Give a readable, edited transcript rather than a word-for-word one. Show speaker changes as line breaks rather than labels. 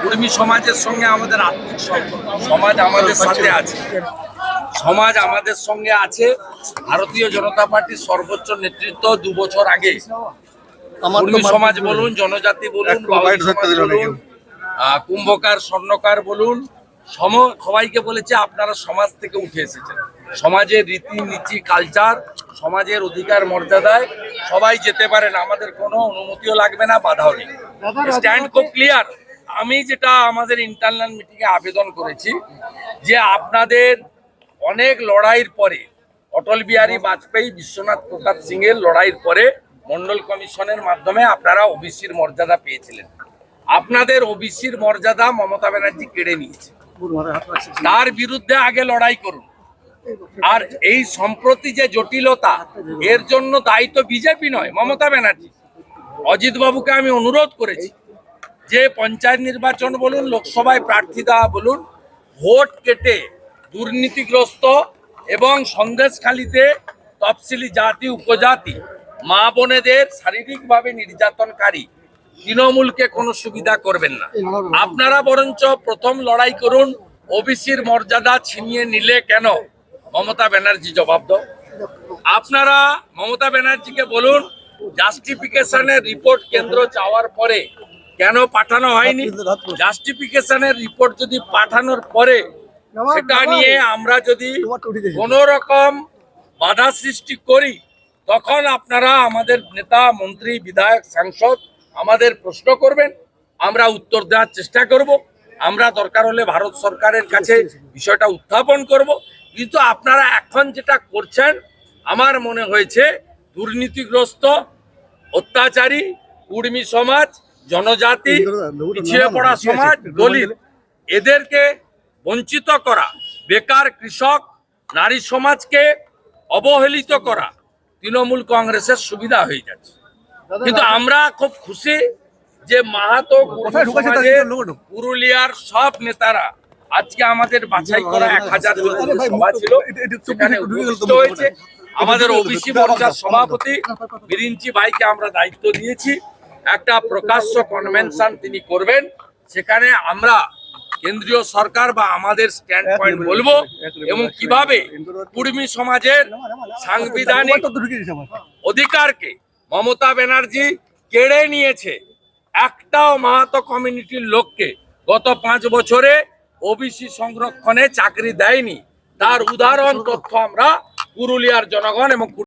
কুর্মী সমাজের সঙ্গে আমাদের আত্মিক সম্পর্ক, সমাজ আমাদের সাথে আছে, সমাজ আমাদের সঙ্গে আছে। ভারতীয় জনতা পার্টির সর্বোচ্চ নেতৃত্ব 2 বছর আগে কুর্মী সমাজ বলুন, জনজাতি বলুন, কুম্ভকার, স্বর্ণকার বলুন, সবাইকে বলেছে আপনারা সমাজ থেকে উঠে এসেছেন। সমাজের রীতিনীতি, কালচার, সমাজের অধিকার মর্যাদায় সবাই যেতে পারেন, আমাদের কোনো অনুমতিও লাগবে না, বাধাও নেই। স্ট্যান্ড খুব ক্লিয়ার। আমি যেটা আমাদের ইন্টারনাল মিটিংয়ে আবেদন করেছি যে আপনাদের অনেক লড়াইয়ের পরে, অটল বিহারী বাজপেয়ী, বিশ্বনাথ প্রতাপ সিং এর লড়াইয়ের পরে মন্ডল কমিশনের মাধ্যমে আপনারা ওবিসির মর্যাদা পেয়েছিলেন। আপনাদের ওবিসির মর্যাদা মমতা ব্যানার্জি কেড়ে নিয়েছে। তার বিরুদ্ধে আগে লড়াই করুন। আর এই সম্প্রতি যে জটিলতা, এর জন্য দায়িত্ব বিজেপি নয়, মমতা ব্যানার্জি। অজিত বাবুকে আমি অনুরোধ করেছি যে পঞ্চায়েত নির্বাচন বলুন, লোকসভায় প্রার্থী দেওয়া বলুন, ভোট কেটে দুর্নীতিগ্রস্ত এবং সন্দেশখালীতে তফসিলি জাতি, উপজাতি মা বোনেদের শারীরিকভাবে নির্যাতনকারী তৃণমূলকে কোনো সুবিধা করবেন না। আপনারা বরঞ্চ প্রথম লড়াই করুন। ওবিসির মর্যাদা ছিনিয়ে নিলে কেন? মমতা ব্যানার্জি জবাব দাও। আপনারা মমতা ব্যানার্জিকে বলুন, জাস্টিফিকেশনের রিপোর্ট কেন্দ্র চাওয়ার পরে কেন পাঠানো হয়নি? জাস্টিফিকেশনের রিপোর্ট যদি পাঠানোর পরে সেটা নিয়ে আমরা যদি কোনো রকম বাধা সৃষ্টি করি, তখন আপনারা আমাদের নেতা, মন্ত্রী, বিধায়ক, সাংসদ আমাদের প্রশ্ন করবেন, আমরা উত্তর দেওয়ার চেষ্টা করব। আমরা দরকার হলে ভারত সরকারের কাছে বিষয়টা উত্থাপন করব। কিন্তু আপনারা এখন যেটা করছেন, আমার মনে হয়েছে দুর্নীতিগ্রস্ত, অত্যাচারী কুর্মী সমাজ, জনজাতি, পিছিয়ে পড়া সমাজ, দলিত, এদেরকে বঞ্চিত করা, বেকার, কৃষক, নারী সমাজকে অবহেলিত করা তৃণমূল কংগ্রেসের সুবিধা হয়ে যাচ্ছে। কিন্তু আমরা খুব খুশি যে মাহাতো পুরুলিয়ার সব নেতারা আজকে আমাদের বাছাই করা 1000 সভা ছিল, সেখানে উপস্থিত হয়েছে। আমাদের ওবিসি মোর্চার সভাপতি বিরিঞ্চি ভাইকে আমরা দায়িত্ব দিয়েছি, একটা প্রকাশ্য কনভেনশন তিনি করবেন। সেখানে আমরা কেন্দ্রীয় সরকার বা আমাদের স্ট্যান্ড পয়েন্ট বলবো এবং কিভাবে কুর্মী সমাজের সাংবিধানিক অধিকারকে মমতা ব্যানার্জি কেড়ে নিয়েছে। একটাও মাহাতো কমিউনিটির লোককে গত 5 বছরে ওবিসি সংরক্ষণে চাকরি দেয়নি। তার উদাহরণ তথ্য আমরা পুরুলিয়ার জনগণ এবং